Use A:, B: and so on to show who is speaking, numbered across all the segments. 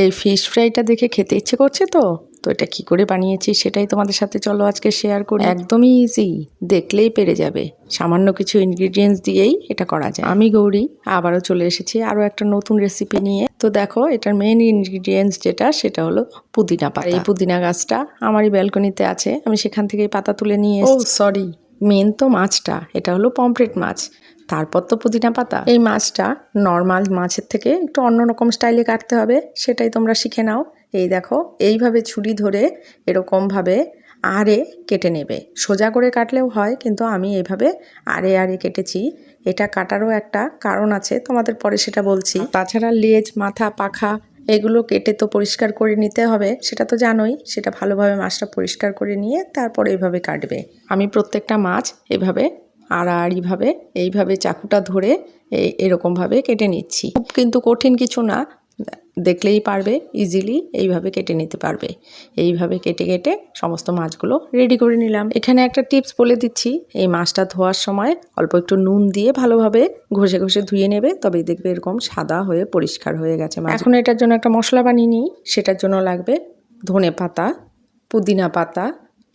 A: এই ফিশ ফ্রাইটা দেখে খেতে ইচ্ছে করছে তো এটা কি করে বানিয়েছি সেটাই তোমাদের সাথে চলো আজকে শেয়ার করি। একদমই ইজি, দেখলেই পেরে যাবে। সামান্য কিছু ইনগ্রিডিয়েন্টস দিয়েই এটা করা যায়। আমি গৌরী আবারও চলে এসেছি আরও একটা নতুন রেসিপি নিয়ে। তো দেখো, এটার মেইন ইনগ্রিডিয়েন্টস যেটা সেটা হলো পুদিনা পাতা। এই পুদিনা গাছটা আমারই ব্যালকনিতে আছে, আমি সেখান থেকেই পাতা তুলে নিয়ে এসেছি। সরি, মেন তো মাছটা, এটা হলো পমফ্রেট মাছ, তারপর তো পুদিনা পাতা। এই মাছটা নর্মাল মাছের থেকে একটু অন্যরকম স্টাইলে কাটতে হবে, সেটাই তোমরা শিখে নাও। এই দেখো, এইভাবে ছুরি ধরে এরকমভাবে আড়ে কেটে নেবে। সোজা করে কাটলেও হয়, কিন্তু আমি এইভাবে আড়ে আড়ে কেটেছি। এটা কাটারও একটা কারণ আছে, তোমাদের পরে সেটা বলছি। তাছাড়া লেজ, মাথা, পাখা এগুলো কেটে তো পরিষ্কার করে নিতে হবে, সেটা তো জানোই। সেটা ভালোভাবে মাছটা পরিষ্কার করে নিয়ে তারপর এইভাবে কাটবে। আমি প্রত্যেকটা মাছ এভাবে আড়াআড়িভাবে এইভাবে চাকুটা ধরে এরকমভাবে কেটে নিচ্ছি। খুব কিন্তু কঠিন কিছু না, দেখলেই পারবে, ইজিলি এইভাবে কেটে নিতে পারবে। এইভাবে কেটে কেটে সমস্ত মাছগুলো রেডি করে নিলাম। এখানে একটা টিপস বলে দিচ্ছি, এই মাছটা ধোয়ার সময় অল্প একটু নুন দিয়ে ভালোভাবে ঘষে ঘষে ধুয়ে নেবে, তবেই দেখবে এরকম সাদা হয়ে পরিষ্কার হয়ে গেছে মাছ। এখন এটার জন্য একটা মশলা বানিয়ে নিই। সেটার জন্য লাগবে ধনে পাতা, পুদিনা পাতা।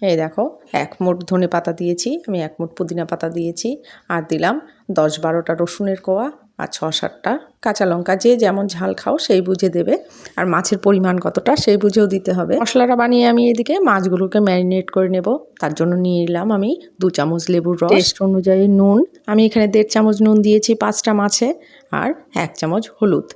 A: এই দেখো, 1 মুঠ ধনে পাতা দিয়েছি, আমি 1 মুঠ পুদিনা পাতা দিয়েছি, আর দিলাম 10-12টা রসুনের কোয়া, আর 6-7টা কাঁচা লঙ্কা। যে যেমন ঝাল খাও সেই বুঝে দেবে, আর মাছের পরিমাণ কতটা সেই বুঝেও দিতে হবে। মশলাটা বানিয়ে আমি এদিকে মাছগুলোকে ম্যারিনেট করে নেব। তার জন্য নিয়ে নিলাম আমি 2 চামচ লেবুর রস, টেস্ট অনুযায়ী নুন। আমি এখানে 1.5 চামচ নুন দিয়েছি 5টা মাছে, আর 1 চামচ হলুদ,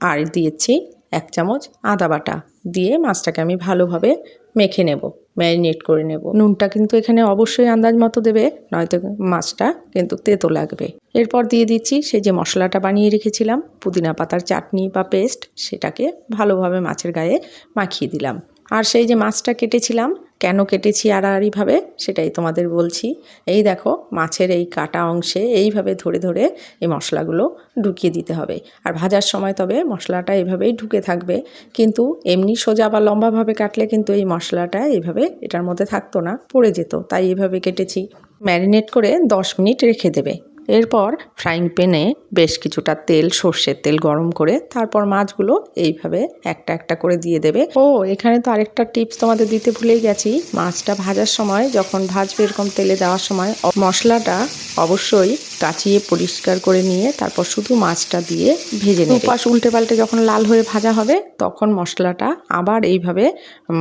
A: আর দিয়েছি 1 চামচ আদা বাটা। দিয়ে মাছটাকে আমি ভালোভাবে মেখে নেব, ম্যারিনেট করে নেব। নুনটা কিন্তু এখানে অবশ্যই আন্দাজ মতো দেবে, নয়তো মাছটা কিন্তু তেতো লাগবে। এরপর দিয়ে দিচ্ছি সেই যে মশলাটা বানিয়ে রেখেছিলাম, পুদিনা পাতার চাটনি বা পেস্ট, সেটাকে ভালোভাবে মাছের গায়ে মাখিয়ে দিলাম। আর সেই যে মাছটা কেটেছিলাম, কেন কেটেছি আড়াআড়িভাবে সেটাই তোমাদের বলছি। এই দেখো, মাছের এই কাটা অংশে এইভাবে ধরে ধরে এই মশলাগুলো ঢুকিয়ে দিতে হবে। আর ভাজার সময় তবে মশলাটা এভাবেই ঢুকে থাকবে, কিন্তু এমনি সোজা বা লম্বাভাবে কাটলে কিন্তু এই মশলাটা এইভাবে এটার মধ্যে থাকতো না, পড়ে যেত। তাই এইভাবে কেটেছি। ম্যারিনেট করে 10 মিনিট রেখে দেবে। এরপর ফ্রাইং প্যানে বেশ কিছুটা তেল, সর্ষের তেল গরম করে তারপর মাছগুলো এইভাবে একটা একটা করে দিয়ে দেবে। ও, এখানে তো আরেকটা টিপস তোমাদের দিতে ভুলেই গেছি। মাছটা ভাজার সময়, যখন ভাজবে এরকম তেলে দেওয়ার সময়, মশলাটা অবশ্যই কাচিয়ে পরিষ্কার করে নিয়ে তারপর শুধু মাছটা দিয়ে ভেজে নেবে। দুপাশ উল্টে পাল্টে যখন লাল হয়ে ভাজা হবে, তখন মশলাটা আবার এইভাবে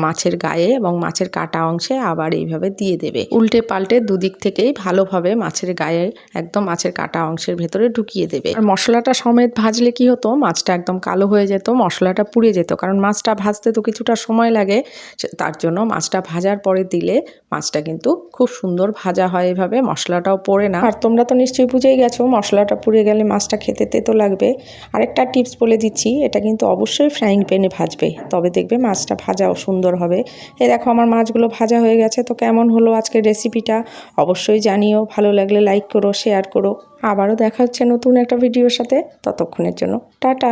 A: মাছের গায়ে এবং মাছের কাটা অংশে আবার এইভাবে দিয়ে দেবে। উল্টে পাল্টে দুদিক থেকেই ভালোভাবে মাছের গায়ে একদম মাছের কাটা অংশের ভেতরে ঢুকিয়ে দেবে। আর মশলাটা সমেত ভাজলে কি হতো, মাছটা একদম কালো হয়ে যেত, মশলাটা পুড়ে যেত। কারণ মাছটা ভাজতে তো কিছুটা সময় লাগে, তার জন্য মাছটা ভাজার পরে দিলে মাছটা কিন্তু খুব সুন্দর ভাজা হয়, এভাবে মশলাটাও পড়ে না। আর তোমরা তো নিশ্চয়ই বুঝেই গেছো, মশলাটা পুড়ে গেলে মাছটা খেতে তেতো লাগবে। আরেকটা টিপস বলে দিচ্ছি, এটা কিন্তু অবশ্যই ফ্রাইং প্যানে ভাজবে, তবে দেখবে মাছটা ভাজাও সুন্দর হবে। এই দেখো, আমার মাছগুলো ভাজা হয়ে গেছে। তো কেমন হলো আজকের রেসিপিটা অবশ্যই জানিও। ভালো লাগলে লাইক করো, শেয়ার করো। আবারও দেখা হচ্ছে নতুন একটা ভিডিওর সাথে, ততক্ষণের জন্য টাটা।